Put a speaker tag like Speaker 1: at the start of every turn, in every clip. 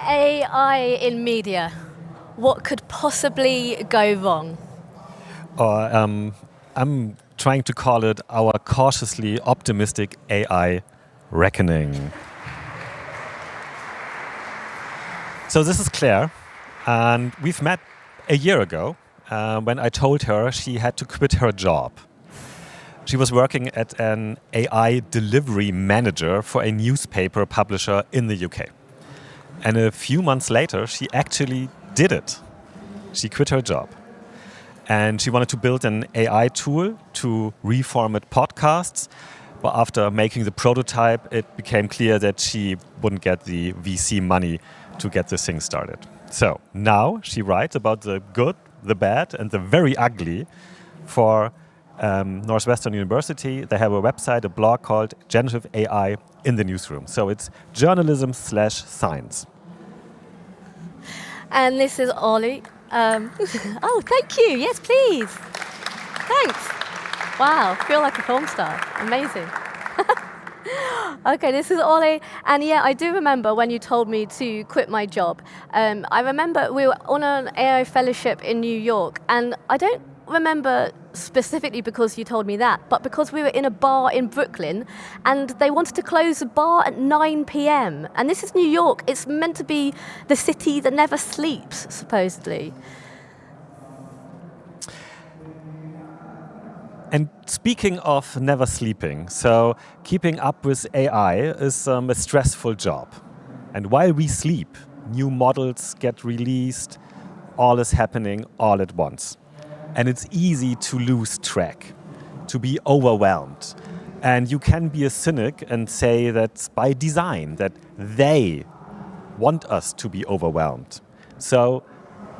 Speaker 1: AI in media. What could possibly go wrong?
Speaker 2: Or I'm trying to call it our cautiously optimistic AI reckoning. So this is Claire, and we've met a year ago when I told her she had to quit her job. She was working at an AI delivery manager for a newspaper publisher in the UK. And a few months later, she actually did it. She quit her job. And she wanted to build an AI tool to reformat podcasts. But after making the prototype, it became clear that she wouldn't get the VC money to get this thing started. So now she writes about the good, the bad, and the very ugly for Northwestern University. They have a website, a blog called Generative AI in the Newsroom. So it's journalism/science.
Speaker 1: And this is Ollie. Oh, thank you. Yes, please. Thanks. Wow, feel like a film star. Amazing. Okay, this is Ollie. And yeah, I do remember when you told me to quit my job. I remember we were on an AI fellowship in New York, and I don't remember specifically because you told me that, but because we were in a bar in Brooklyn and they wanted to close the bar at 9 p.m. And this is New York. It's meant to be the city that never sleeps, supposedly.
Speaker 2: And speaking of never sleeping, so keeping up with AI is a stressful job. And while we sleep, new models get released, all is happening all at once. And it's easy to lose track, to be overwhelmed. And you can be a cynic and say that's by design, that they want us to be overwhelmed. So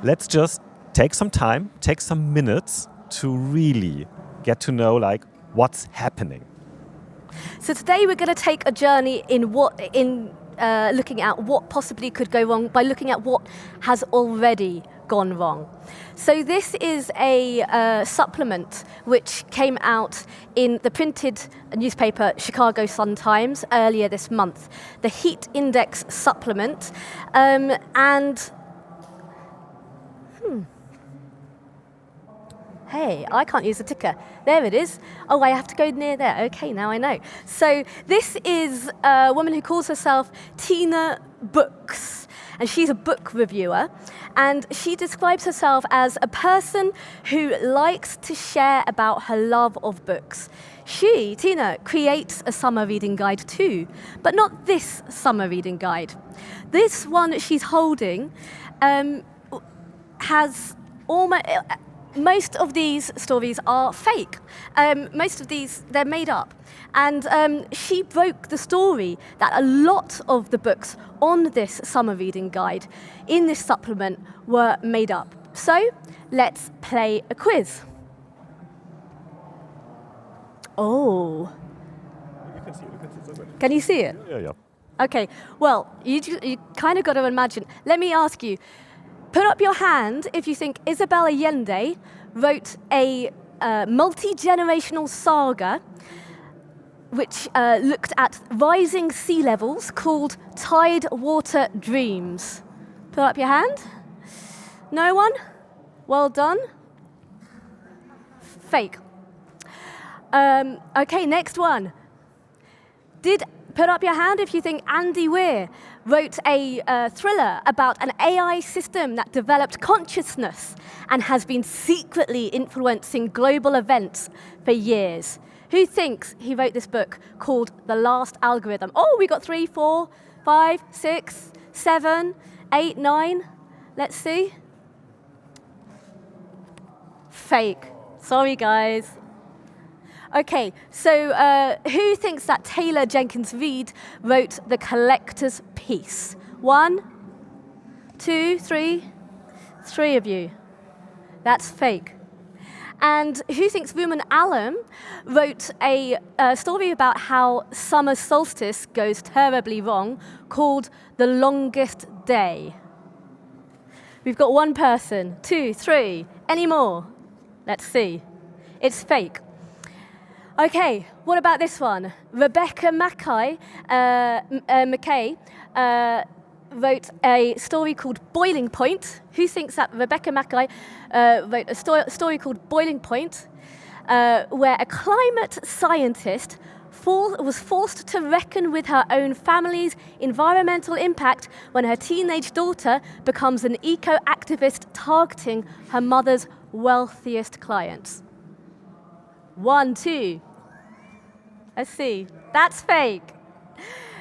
Speaker 2: let's just take some time, take some minutes to really get to know what's happening.
Speaker 1: So today we're going to take a journey in looking at what possibly could go wrong by looking at what has already gone wrong. So this is a supplement which came out in the printed newspaper Chicago Sun-Times earlier this month, the Heat Index supplement, Hey, I can't use the ticker. There it is. Oh, I have to go near there. Okay, now I know. So this is a woman who calls herself Tina Books, and she's a book reviewer. And she describes herself as a person who likes to share about her love of books. She, Tina, creates a summer reading guide too, but not this summer reading guide. This one she's holding has almost... Most of these stories are fake. Most of these, they're made up. And she broke the story that a lot of the books on this summer reading guide in this supplement were made up. So let's play a quiz. Oh.
Speaker 2: You can see it.
Speaker 1: Can you see it?
Speaker 2: Yeah.
Speaker 1: Okay, well, you kind of got to imagine. Let me ask you, put up your hand if you think Isabel Allende wrote a multi-generational saga which looked at rising sea levels called Tidewater Dreams. Put up your hand. No one? Well done. Fake. Okay, next one. Put up your hand if you think Andy Weir wrote a thriller about an AI system that developed consciousness and has been secretly influencing global events for years. Who thinks he wrote this book called The Last Algorithm? Oh, we got 3, 4, 5, 6, 7, 8, 9. Let's see. Fake. Sorry, guys. Okay, so who thinks that Taylor Jenkins Reid wrote The Collector's Piece? 1, 2, 3. 3 of you. That's fake. And who thinks Ruman Alam wrote a story about how summer solstice goes terribly wrong called The Longest Day? We've got 1 person, 2, 3. Any more? Let's see. It's fake. Okay, what about this one? Rebecca McKay wrote a story called Boiling Point. Who thinks that Rebecca Mackay wrote a story called Boiling Point, where a climate scientist was forced to reckon with her own family's environmental impact when her teenage daughter becomes an eco-activist targeting her mother's wealthiest clients? 1, 2. Let's see. That's fake.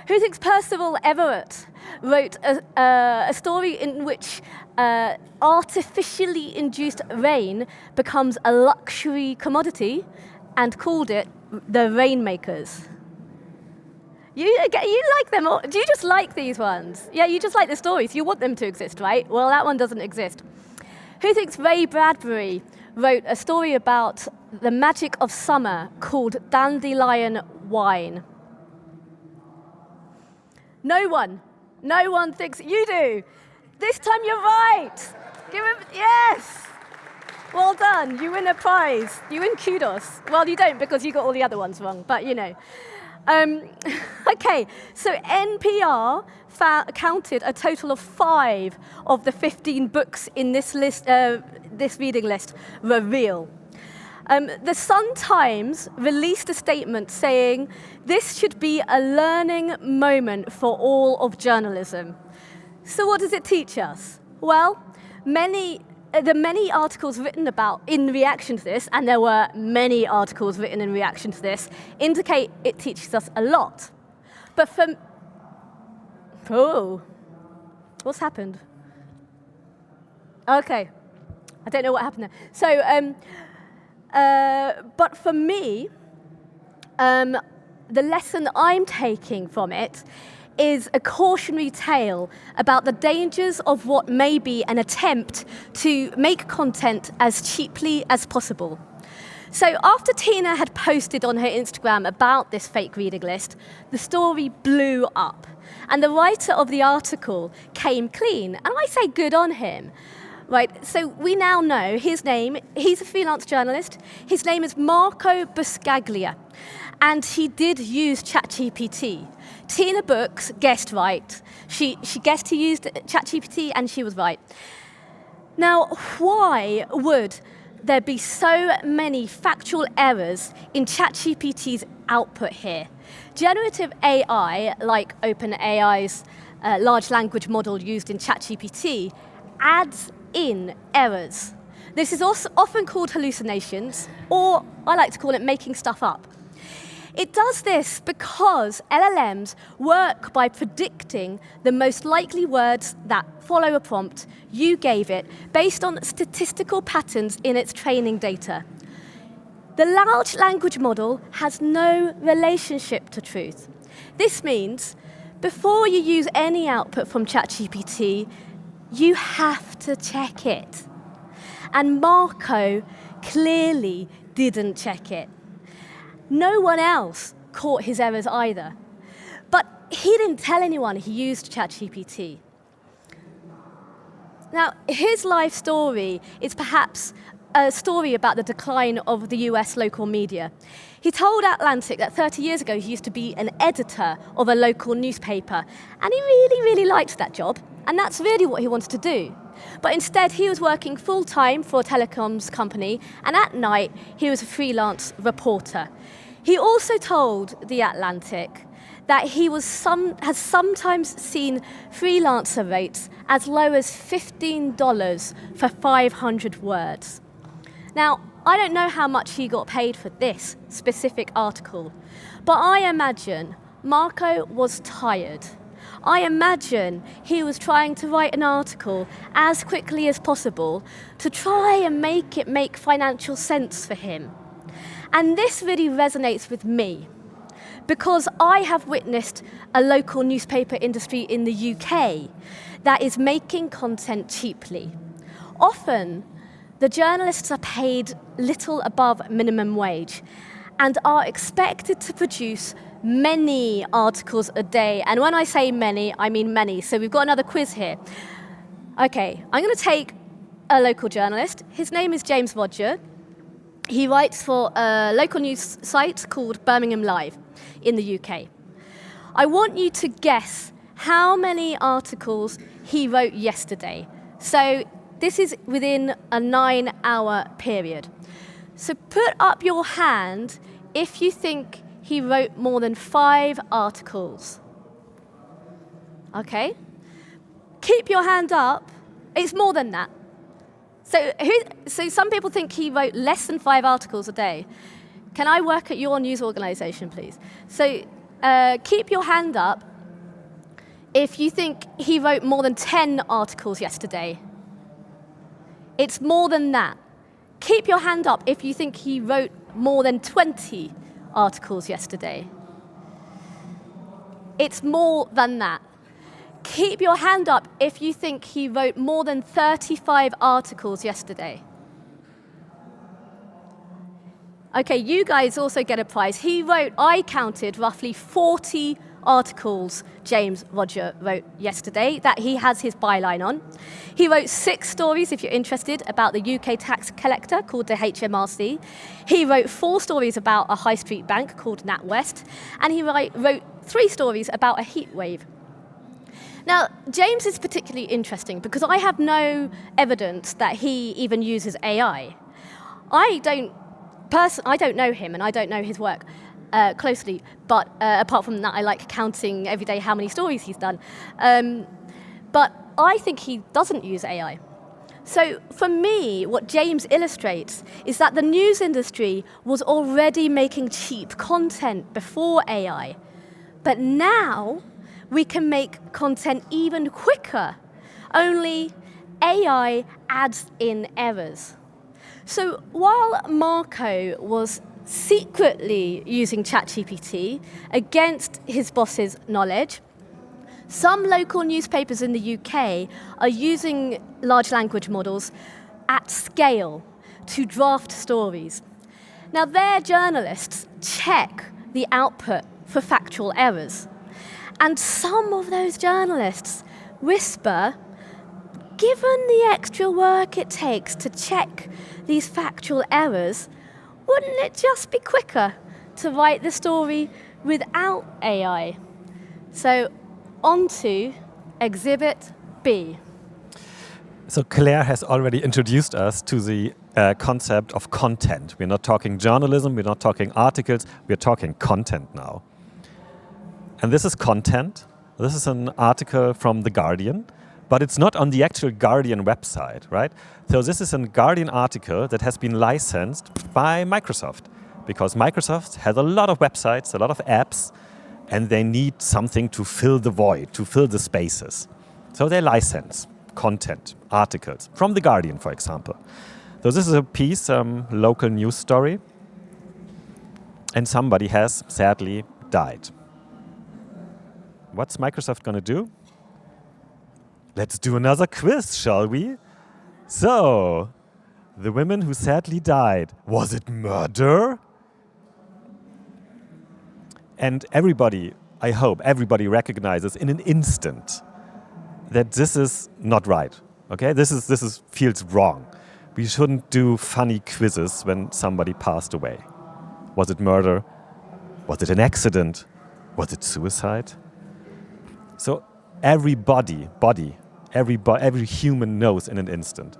Speaker 1: Who thinks Percival Everett wrote a story in which artificially induced rain becomes a luxury commodity and called it The Rainmakers? You like them, or do you just like these ones? Yeah, you just like the stories. You want them to exist, right? Well, that one doesn't exist. Who thinks Ray Bradbury wrote a story about the magic of summer called Dandelion Wine? No one. No one thinks you do. This time you're right. Give him, yes. Well done. You win a prize. You win kudos. Well, you don't because you got all the other ones wrong, but you know. Okay, so NPR counted a total of 5 of the 15 books in this list, this reading list were real. The Sun-Times released a statement saying this should be a learning moment for all of journalism. So what does it teach us? Well, the many articles written about in reaction to this, and there were many articles written in reaction to this, indicate it teaches us a lot. But what's happened? Okay, I don't know what happened there. So, but for me, the lesson I'm taking from it is a cautionary tale about the dangers of what may be an attempt to make content as cheaply as possible. So after Tina had posted on her Instagram about this fake reading list, the story blew up. And the writer of the article came clean. And I say good on him. Right, so we now know his name. He's a freelance journalist. His name is Marco Buscaglia. And he did use ChatGPT. Tina Brooks guessed right. She guessed he used ChatGPT and she was right. Now, why would there be so many factual errors in ChatGPT's output here? Generative AI, like OpenAI's large language model used in ChatGPT, adds in errors. This is also often called hallucinations, or I like to call it making stuff up. It does this because LLMs work by predicting the most likely words that follow a prompt you gave it based on statistical patterns in its training data. The large language model has no relationship to truth. This means before you use any output from ChatGPT, you have to check it. And Marco clearly didn't check it. No one else caught his errors either. But he didn't tell anyone he used ChatGPT. Now, his life story is perhaps a story about the decline of the US local media. He told Atlantic that 30 years ago he used to be an editor of a local newspaper, and he really, really liked that job, and that's really what he wanted to do. But instead, he was working full-time for a telecoms company, and at night, he was a freelance reporter. He also told The Atlantic that he has sometimes seen freelancer rates as low as $15 for 500 words. Now, I don't know how much he got paid for this specific article, but I imagine Marco was tired. I imagine he was trying to write an article as quickly as possible to try and make it make financial sense for him. And this really resonates with me because I have witnessed a local newspaper industry in the UK that is making content cheaply. Often, the journalists are paid little above minimum wage and are expected to produce many articles a day. And when I say many, I mean many. So we've got another quiz here. Okay, I'm going to take a local journalist. His name is James Roger. He writes for a local news site called Birmingham Live in the UK. I want you to guess how many articles he wrote yesterday. So this is within a 9-hour period. So put up your hand if you think he wrote more than 5 articles. Okay? Keep your hand up. It's more than that. So some people think he wrote less than 5 articles a day. Can I work at your news organization, please? So keep your hand up if you think he wrote more than 10 articles yesterday. It's more than that. Keep your hand up if you think he wrote more than 20 articles yesterday. It's more than that. Keep your hand up if you think he wrote more than 35 articles yesterday. Okay, you guys also get a prize. I counted roughly 40 articles James Roger wrote yesterday that he has his byline on. He wrote 6 stories, if you're interested, about the UK tax collector called the HMRC. He wrote 4 stories about a high street bank called NatWest. And he wrote 3 stories about a heat wave. Now, James is particularly interesting because I have no evidence that he even uses AI. I don't know him and I don't know his work closely, but apart from that, I like counting every day how many stories he's done. But I think he doesn't use AI. So for me, what James illustrates is that the news industry was already making cheap content before AI. But now we can make content even quicker, only AI adds in errors. So while Marco was secretly using ChatGPT against his boss's knowledge, some local newspapers in the UK are using large language models at scale to draft stories. Now, their journalists check the output for factual errors. And some of those journalists whisper, given the extra work it takes to check these factual errors, wouldn't it just be quicker to write the story without AI? So on to Exhibit B.
Speaker 2: So Claire has already introduced us to the concept of content. We're not talking journalism, we're not talking articles, we're talking content now. And this is content. This is an article from The Guardian, but it's not on the actual Guardian website, right? So this is a Guardian article that has been licensed by Microsoft, because Microsoft has a lot of websites, a lot of apps, and they need something to fill the void, to fill the spaces. So they license content, articles, from The Guardian, for example. So this is a piece, local news story, and somebody has sadly died. What's Microsoft going to do? Let's do another quiz, shall we? So, the woman who sadly died, was it murder? And everybody, I hope, everybody recognizes in an instant that this is not right. Okay, this feels wrong. We shouldn't do funny quizzes when somebody passed away. Was it murder? Was it an accident? Was it suicide? So every every human knows in an instant.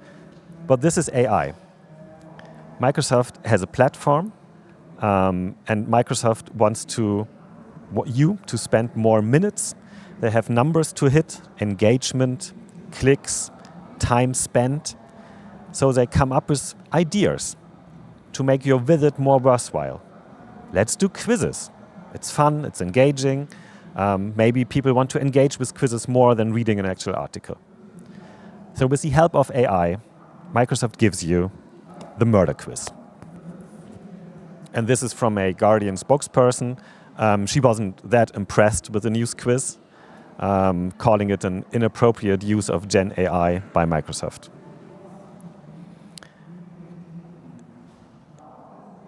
Speaker 2: But this is AI. Microsoft has a platform, and Microsoft wants you to spend more minutes. They have numbers to hit, engagement, clicks, time spent. So they come up with ideas to make your visit more worthwhile. Let's do quizzes. It's fun, it's engaging. Maybe people want to engage with quizzes more than reading an actual article. So with the help of AI, Microsoft gives you the murder quiz. And this is from a Guardian spokesperson. She wasn't that impressed with the news quiz, calling it an inappropriate use of Gen AI by Microsoft.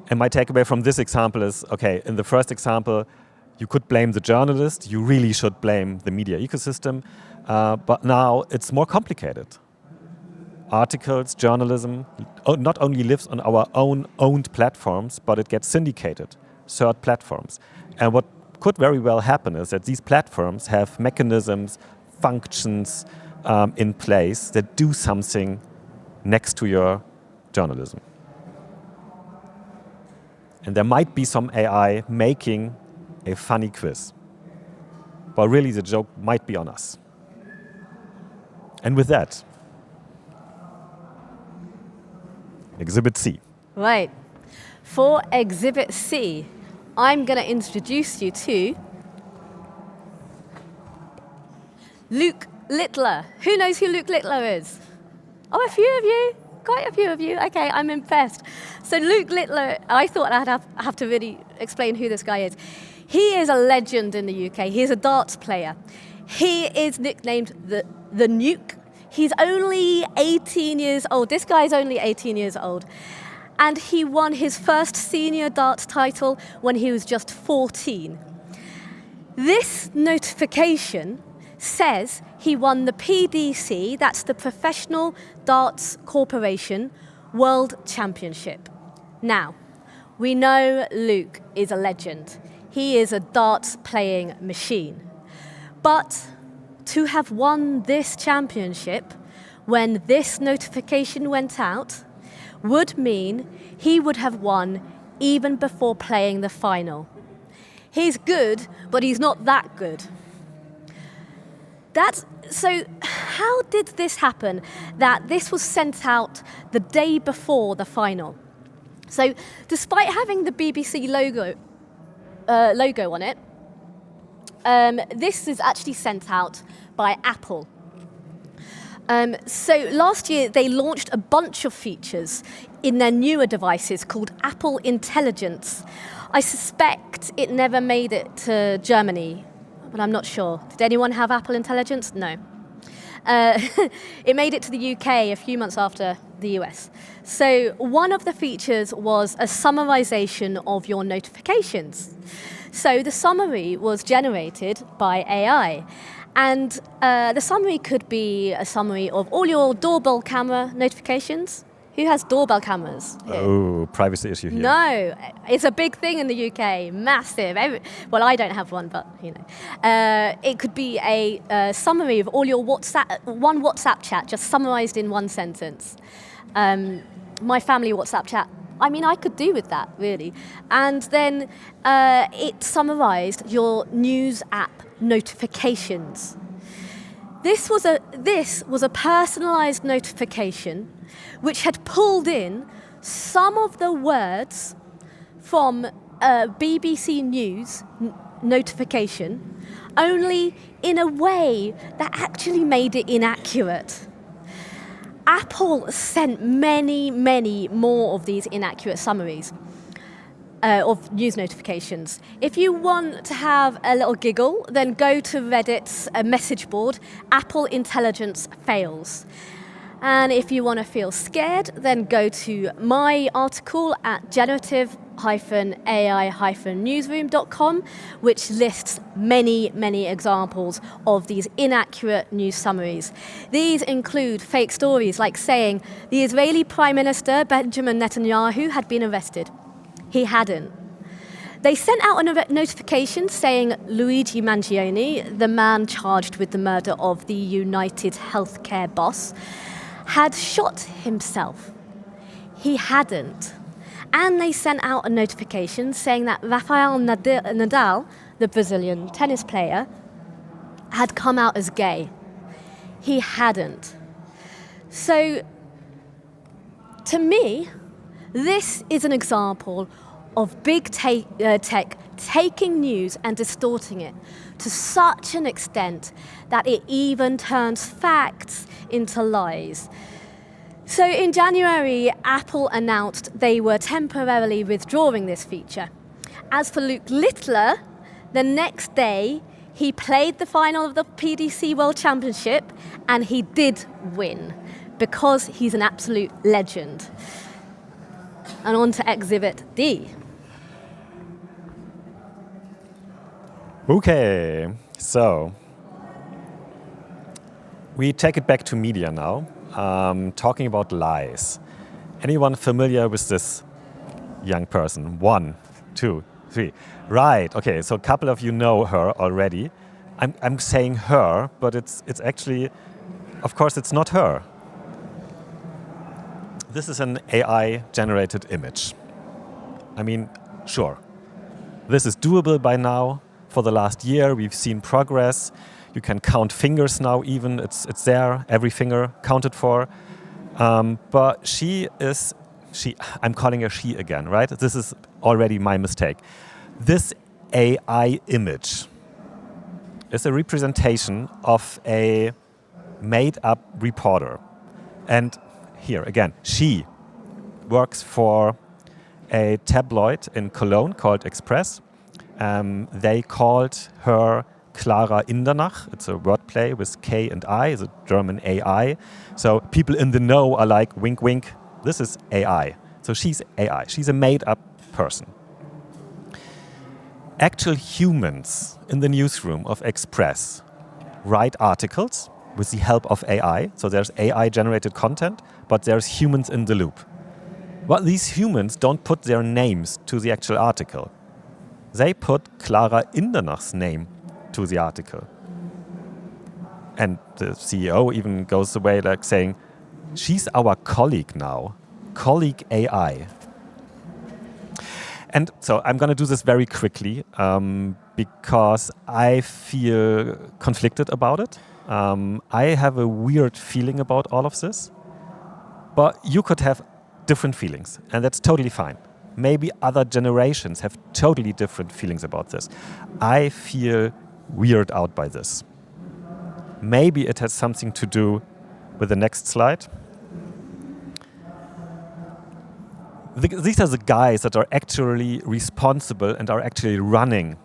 Speaker 2: And my takeaway from this example is, okay, in the first example, you could blame the journalist, you really should blame the media ecosystem, but now it's more complicated. Articles, journalism, not only lives on our own owned platforms, but it gets syndicated, third platforms. And what could very well happen is that these platforms have mechanisms, functions in place that do something next to your journalism. And there might be some AI making a funny quiz. But really the joke might be on us. And with that, Exhibit C.
Speaker 1: Right. For Exhibit C, I'm going to introduce you to Luke Littler. Who knows who Luke Littler is? Oh, a few of you? Quite a few of you. Okay, I'm impressed. So Luke Littler, I thought I'd have to really explain who this guy is. He is a legend in the UK. He is a darts player. He is nicknamed the Nuke. He's only 18 years old. This guy's only 18 years old. And he won his first senior darts title when he was just 14. This notification says he won the PDC, that's the Professional Darts Corporation World Championship. Now, we know Luke is a legend. He is a darts playing machine. But to have won this championship when this notification went out would mean he would have won even before playing the final. He's good, but he's not that good. So how did this happen, that this was sent out the day before the final? So despite having the BBC logo on it, this is actually sent out by Apple. So last year they launched a bunch of features in their newer devices called Apple Intelligence. I suspect it never made it to Germany, but I'm not sure. Did anyone have Apple Intelligence? No. It made it to the UK a few months after the US. So one of the features was a summarization of your notifications. So the summary was generated by AI. And the summary could be a summary of all your doorbell camera notifications. Who has doorbell cameras here?
Speaker 2: Oh, privacy issue here.
Speaker 1: No, it's a big thing in the UK, massive. Well, I don't have one, but you know. It could be a summary of all your one WhatsApp chat, just summarized in one sentence. My family WhatsApp chat, I mean, I could do with that, really. And then it summarized your news app notifications. This was a personalized notification which had pulled in some of the words from a BBC News notification, only in a way that actually made it inaccurate. Apple sent many, many more of these inaccurate summaries of news notifications. If you want to have a little giggle, then go to Reddit's message board, Apple Intelligence Fails. And if you want to feel scared, then go to my article at generative-ai-newsroom.com, which lists many, many examples of these inaccurate news summaries. These include fake stories like saying the Israeli Prime Minister Benjamin Netanyahu had been arrested. He hadn't. They sent out a notification saying Luigi Mangione, the man charged with the murder of the United Healthcare boss, had shot himself. He hadn't. And they sent out a notification saying that Rafael Nadal, the Brazilian tennis player, had come out as gay. He hadn't. So, to me, this is an example of big tech taking news and distorting it to such an extent that it even turns facts into lies. So in January, Apple announced they were temporarily withdrawing this feature. As for Luke Littler, the next day he played the final of the PDC World Championship and he did win because he's an absolute legend. And on to Exhibit D.
Speaker 2: Okay, so we take it back to media now, talking about lies. Anyone familiar with this young person? 1, 2, 3. Right. Okay. So a couple of you know her already. I'm saying her, but it's actually, of course, it's not her. This is an AI-generated image. I mean, sure. This is doable by now. For the last year, we've seen progress. You can count fingers now even. It's there, every finger counted for. But I'm calling her she again, right? This is already my mistake. This AI image is a representation of a made-up reporter. And here, again, she works for a tabloid in Cologne called Express. They called her Clara Indernach. It's a wordplay with K and I, it's a German AI. So people in the know are like, wink, wink, this is AI. So she's AI. She's a made-up person. Actual humans in the newsroom of Express write articles with the help of AI. So there's AI-generated content, but there's humans in the loop. But these humans don't put their names to the actual article. They put Clara Indernach's name to the article. And the CEO even goes away like saying, she's our colleague now, colleague AI. And so I'm going to do this very quickly because I feel conflicted about it. I have a weird feeling about all of this, but you could have different feelings, and that's totally fine. Maybe other generations have totally different feelings about this. I feel weirded out by this. Maybe it has something to do with the next slide. These are the guys that are actually responsible and are actually running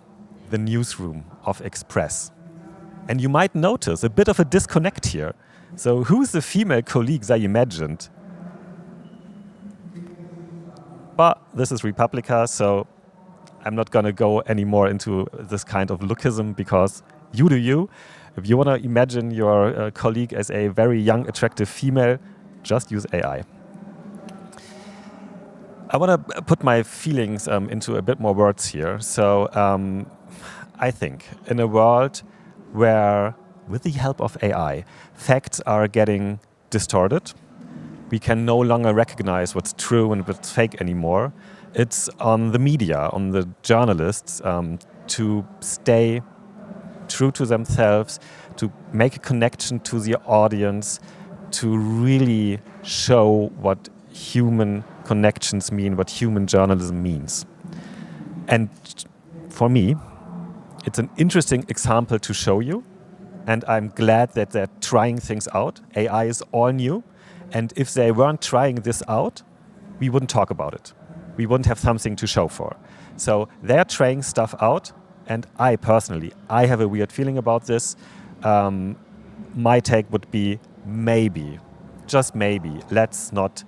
Speaker 2: the newsroom of Express. And you might notice a bit of a disconnect here. So who's the female colleagues I imagined? But this is Republica, so I'm not going to go any more into this kind of lookism because you do you. If you want to imagine your colleague as a very young, attractive female, just use AI. I want to put my feelings into a bit more words here. So I think in a world where, with the help of AI, facts are getting distorted, we can no longer recognize what's true and what's fake anymore. It's on the media, on the journalists, to stay true to themselves, to make a connection to the audience, to really show what human connections mean, what human journalism means. And for me, it's an interesting example to show you. And I'm glad that they're trying things out. AI is all new. And if they weren't trying this out, we wouldn't talk about it. We wouldn't have something to show for. So they're trying stuff out. And I personally, I have a weird feeling about this. My take would be maybe, just maybe, let's not,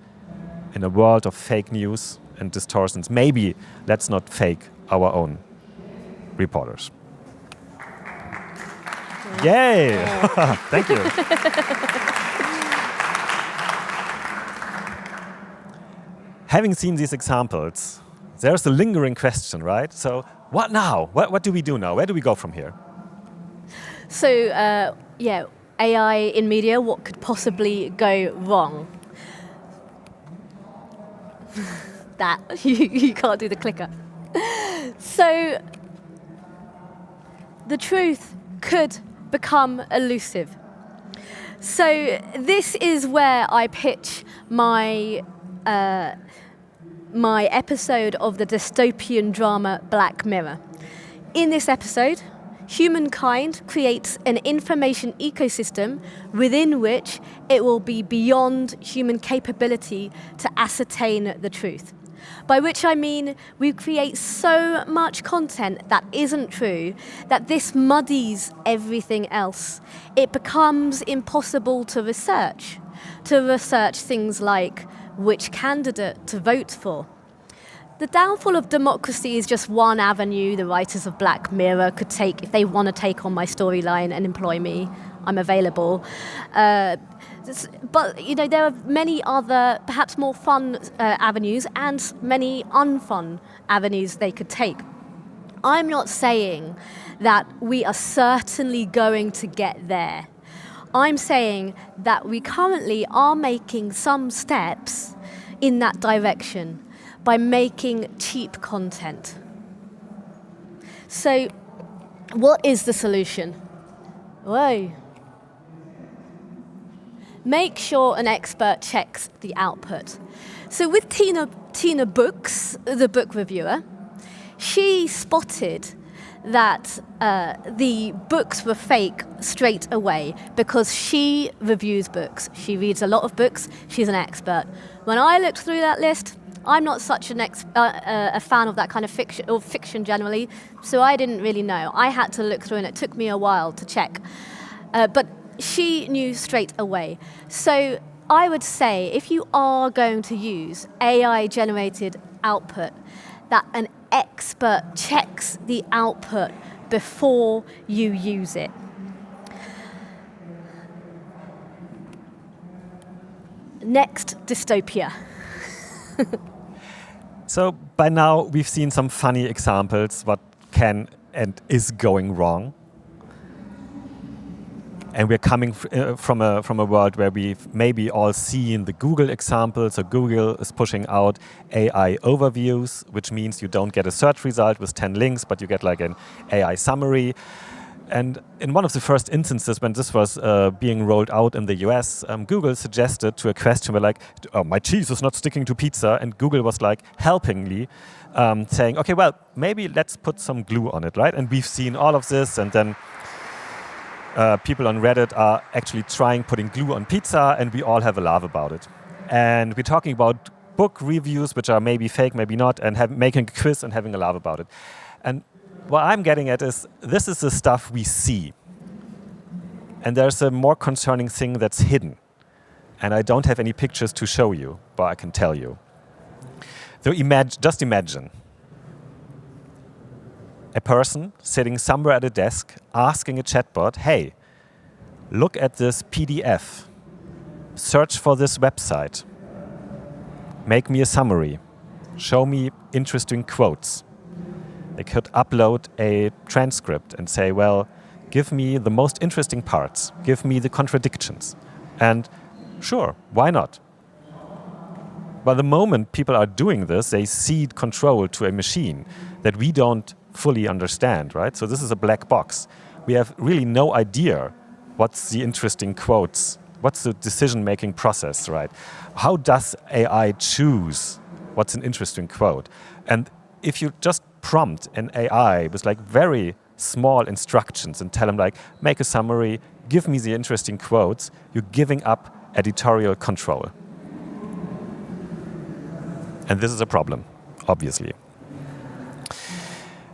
Speaker 2: in a world of fake news and distortions, maybe let's not fake our own reporters. Yay! Thank you. Having seen these examples, there's a lingering question, right? So what now? What do we do now? Where do we go from here?
Speaker 1: So, AI in media, what could possibly go wrong? That, you can't do the clicker. So, the truth could become elusive. So, this is where I pitch my episode of the dystopian drama Black Mirror. In this episode, humankind creates an information ecosystem within which it will be beyond human capability to ascertain the truth. By which I mean we create so much content that isn't true that this muddies everything else. It becomes impossible to research things like which candidate to vote for. The downfall of democracy is just one avenue the writers of Black Mirror could take if they want to take on my storyline and employ me. I'm available. But there are many other, perhaps more fun avenues and many unfun avenues they could take. I'm not saying that we are certainly going to get there. I'm saying that we currently are making some steps in that direction by making cheap content. So, what is the solution? Whoa. Make sure an expert checks the output. So with Tina Books, the book reviewer, she spotted that the books were fake straight away because she reviews books. She reads a lot of books. She's an expert. When I looked through that list, I'm not such a fan of that kind of fiction, or fiction generally, so I didn't really know. I had to look through, and it took me a while to check. But she knew straight away. So I would say if you are going to use AI-generated output, that an expert checks the output before you use it. Next, dystopia.
Speaker 2: So by now we've seen some funny examples what can and is going wrong. And we're coming from a world where we've maybe all seen the Google example. So Google is pushing out AI overviews, which means you don't get a search result with 10 links, but you get like an AI summary. And in one of the first instances when this was being rolled out in the US, Google suggested to a question where like, oh, my cheese is not sticking to pizza. And Google was like helpingly saying, okay, well, maybe let's put some glue on it, right? And we've seen all of this, and then people on Reddit are actually putting glue on pizza, and we all have a laugh about it. And we're talking about book reviews, which are maybe fake, maybe not, and making a quiz and having a laugh about it. And what I'm getting at is, this is the stuff we see. And there's a more concerning thing that's hidden. And I don't have any pictures to show you, but I can tell you. So just imagine a person sitting somewhere at a desk asking a chatbot, hey, look at this PDF, search for this website, make me a summary, show me interesting quotes. They could upload a transcript and say, well, give me the most interesting parts, give me the contradictions. And sure, why not? But the moment people are doing this, they cede control to a machine that we don't fully understand, right? So this is a black box. We have really no idea what's the interesting quotes, what's the decision-making process, right? How does AI choose what's an interesting quote? And if you just prompt an AI with like very small instructions and tell them like, make a summary, give me the interesting quotes, you're giving up editorial control. And this is a problem, obviously.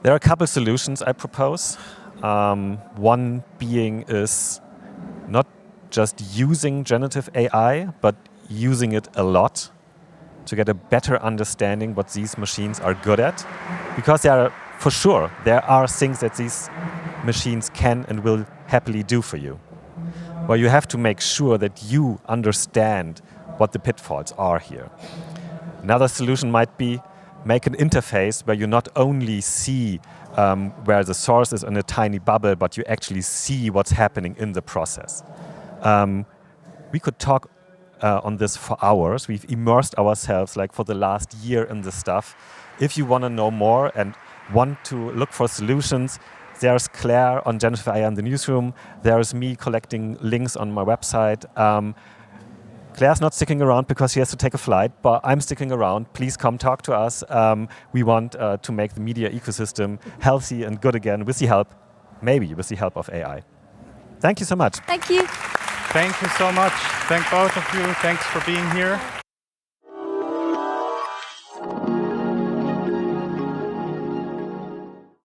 Speaker 2: There are a couple solutions I propose. One being is not just using generative AI, but using it a lot to get a better understanding what these machines are good at. Because for sure, there are things that these machines can and will happily do for you. Well, you have to make sure that you understand what the pitfalls are here. Another solution might be make an interface where you not only see where the source is in a tiny bubble, but you actually see what's happening in the process. We could talk on this for hours. We've immersed ourselves like for the last year in this stuff. If you want to know more and want to look for solutions, there's Claire on Generative AI in the newsroom. There's me collecting links on my website. Claire's not sticking around because she has to take a flight, but I'm sticking around. Please come talk to us. We want to make the media ecosystem healthy and good again with the help, maybe with the help of AI. Thank you so much.
Speaker 1: Thank you.
Speaker 3: Thank you so much. Thank both of you. Thanks for being here.